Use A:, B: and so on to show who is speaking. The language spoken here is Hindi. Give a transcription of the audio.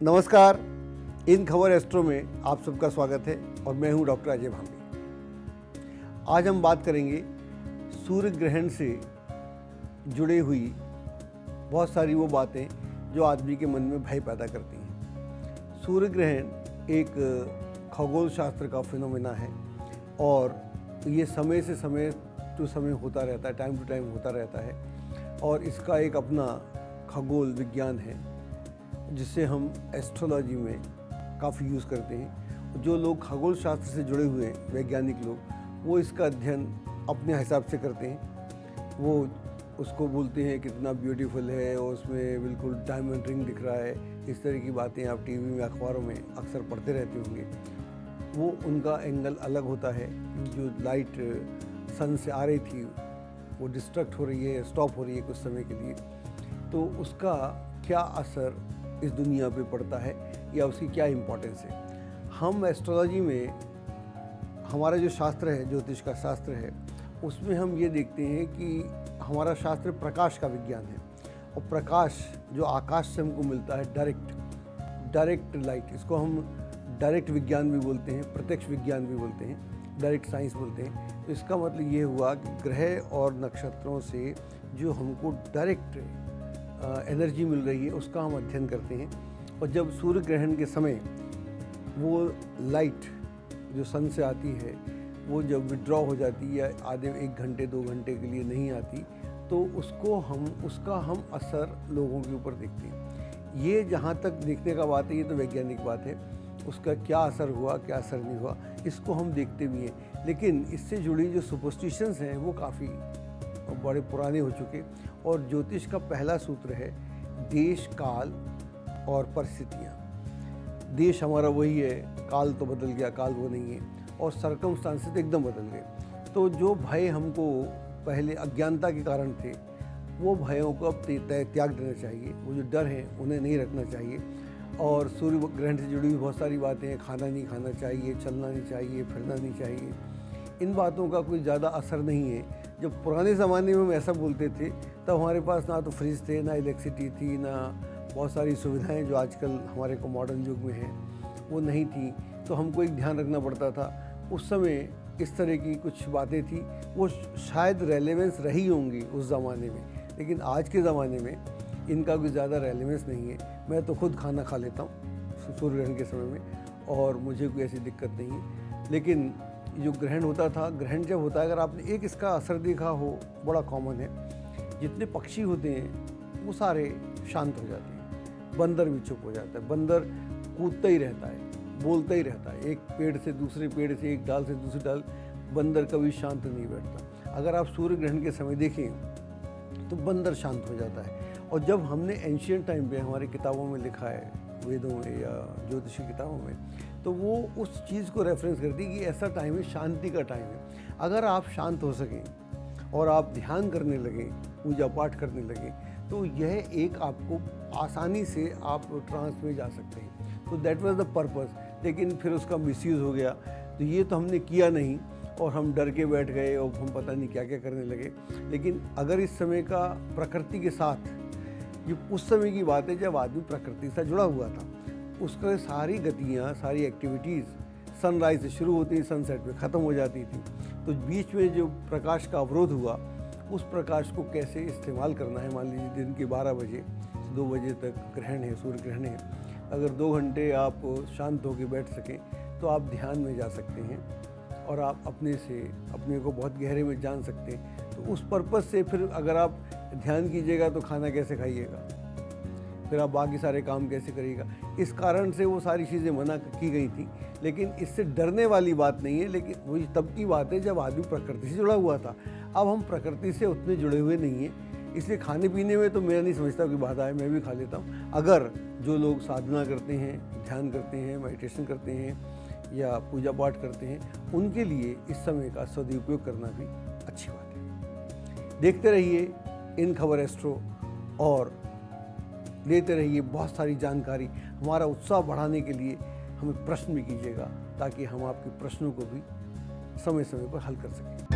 A: नमस्कार। इन खबर एस्ट्रो में आप सबका स्वागत है और मैं हूं डॉक्टर अजय भांबी। आज हम बात करेंगे सूर्य ग्रहण से जुड़ी हुई बहुत सारी वो बातें जो आदमी के मन में भय पैदा करती हैं। सूर्य ग्रहण एक खगोल शास्त्र का फिनोमेना है और ये समय से समय टू समय होता रहता है, टाइम टू टाइम होता रहता है और इसका एक अपना खगोल विज्ञान है जिसे हम एस्ट्रोलॉजी में काफ़ी यूज़ करते हैं। जो लोग खगोल शास्त्र से जुड़े हुए हैं, वैज्ञानिक लोग, वो इसका अध्ययन अपने हिसाब से करते हैं। वो उसको बोलते हैं कितना ब्यूटीफुल है और उसमें बिल्कुल डायमंड रिंग दिख रहा है। इस तरह की बातें आप टीवी में, अखबारों में अक्सर पढ़ते रहते होंगे। वो उनका एंगल अलग होता है। जो लाइट सन से आ रही थी वो डिस्ट्रक्ट हो रही है, स्टॉप हो रही है कुछ समय के लिए, तो उसका क्या असर इस दुनिया पे पड़ता है या उसकी क्या इम्पोर्टेंस है। हम एस्ट्रोलॉजी में, हमारा जो शास्त्र है, ज्योतिष का शास्त्र है, उसमें हम ये देखते हैं कि हमारा शास्त्र प्रकाश का विज्ञान है और प्रकाश जो आकाश से हमको मिलता है, डायरेक्ट लाइट, इसको हम डायरेक्ट विज्ञान भी बोलते हैं, प्रत्यक्ष विज्ञान भी बोलते हैं, डायरेक्ट साइंस बोलते हैं। तो इसका मतलब ये हुआ कि ग्रह और नक्षत्रों से जो हमको डायरेक्ट एनर्जी मिल रही है उसका हम अध्ययन करते हैं। और जब सूर्य ग्रहण के समय वो लाइट जो सन से आती है वो जब विड्रॉ हो जाती है या आधे 1 घंटे 2 घंटे के लिए नहीं आती, तो उसका हम असर लोगों के ऊपर देखते हैं। ये जहाँ तक देखने का बात है, ये तो वैज्ञानिक बात है। उसका क्या असर हुआ, क्या असर नहीं हुआ, इसको हम देखते भी हैं। लेकिन इससे जुड़ी जो सुपरस्टिशंस हैं वो काफ़ी बड़े पुराने हो चुके। और ज्योतिष का पहला सूत्र है देश, काल और परिस्थितियाँ। देश हमारा वही है, काल तो बदल गया, काल वो नहीं है, और सर्कमस्टांसेस एकदम बदल गए। तो जो भय हमको पहले अज्ञानता के कारण थे, वो भयों को अब त्याग देना चाहिए। वो जो डर है उन्हें नहीं रखना चाहिए। और सूर्य ग्रहण से जुड़ी हुई बहुत सारी बातें हैं, खाना नहीं खाना चाहिए, चलना नहीं चाहिए, फिरना नहीं चाहिए, इन बातों का कोई ज़्यादा असर नहीं है। जब पुराने ज़माने में हम ऐसा बोलते थे तब हमारे पास ना तो फ्रिज थे, ना इलेक्ट्रिसिटी थी, ना बहुत सारी सुविधाएं जो आजकल हमारे को मॉडर्न युग में हैं वो नहीं थी। तो हमको एक ध्यान रखना पड़ता था। उस समय इस तरह की कुछ बातें थी, वो शायद रेलेवेंस रही होंगी उस ज़माने में, लेकिन आज के ज़माने में इनका कोई ज़्यादा रेलेवेंस नहीं है। मैं तो खुद खाना खा लेता हूँ सूर्य ग्रहण के समय में और मुझे कोई ऐसी दिक्कत नहीं है। लेकिन जो ग्रहण होता था, ग्रहण जब होता है, अगर आपने एक इसका असर देखा हो, बड़ा कॉमन है, जितने पक्षी होते हैं वो सारे शांत हो जाते हैं। बंदर भी चुप हो जाता है। बंदर कूदता ही रहता है, बोलता ही रहता है, एक पेड़ से दूसरे पेड़ से, एक डाल से दूसरी डाल। बंदर कभी शांत नहीं बैठता। अगर आप सूर्य ग्रहण के समय देखें तो बंदर शांत हो जाता है। और जब हमने एंशियंट टाइम पे हमारी किताबों में लिखा है, वेदों में या ज्योतिषी किताबों में, तो वो उस चीज़ को रेफरेंस करती है कि ऐसा टाइम है, शांति का टाइम है। अगर आप शांत हो सकें और आप ध्यान करने लगें, पूजा पाठ करने लगें, तो यह एक आपको आसानी से आप ट्रांस में जा सकते हैं। तो दैट वाज द पर्पस। लेकिन फिर उसका मिसयूज़ हो गया। तो ये तो हमने किया नहीं और हम डर के बैठ गए और हम पता नहीं क्या क्या करने लगे। लेकिन अगर इस समय का प्रकृति के साथ, ये उस समय की बात है जब आदमी प्रकृति से जुड़ा हुआ था, उसका सारी गतियाँ, सारी एक्टिविटीज़ सनराइज से शुरू होती, सनसेट पे ख़त्म हो जाती थी। तो बीच में जो प्रकाश का अवरोध हुआ, उस प्रकाश को कैसे इस्तेमाल करना है। मान लीजिए दिन के 12 बजे से 2 बजे तक ग्रहण है, सूर्य ग्रहण है। अगर 2 घंटे आप शांत होकर बैठ सकें तो आप ध्यान में जा सकते हैं और आप अपने को बहुत गहरे में जान सकते हैं। तो उस पर्पज़ से फिर अगर आप ध्यान कीजिएगा तो खाना कैसे खाइएगा, फिर आप बाकी सारे काम कैसे करिएगा। इस कारण से वो सारी चीज़ें मना की गई थी। लेकिन इससे डरने वाली बात नहीं है। लेकिन वही तब की बात है जब आदमी प्रकृति से जुड़ा हुआ था। अब हम प्रकृति से उतने जुड़े हुए नहीं हैं, इसलिए खाने पीने में तो मैं नहीं समझता कोई बाधा है, मैं भी खा लेता हूँ। अगर जो लोग साधना करते हैं, ध्यान करते हैं, मेडिटेशन करते हैं या पूजा पाठ करते हैं, उनके लिए इस समय का सदुपयोग करना भी अच्छी बात है। देखते रहिए इन खबर एस्ट्रो और लेते रहिए बहुत सारी जानकारी। हमारा उत्साह बढ़ाने के लिए हमें प्रश्न भी कीजिएगा ताकि हम आपके प्रश्नों को भी समय समय पर हल कर सकें।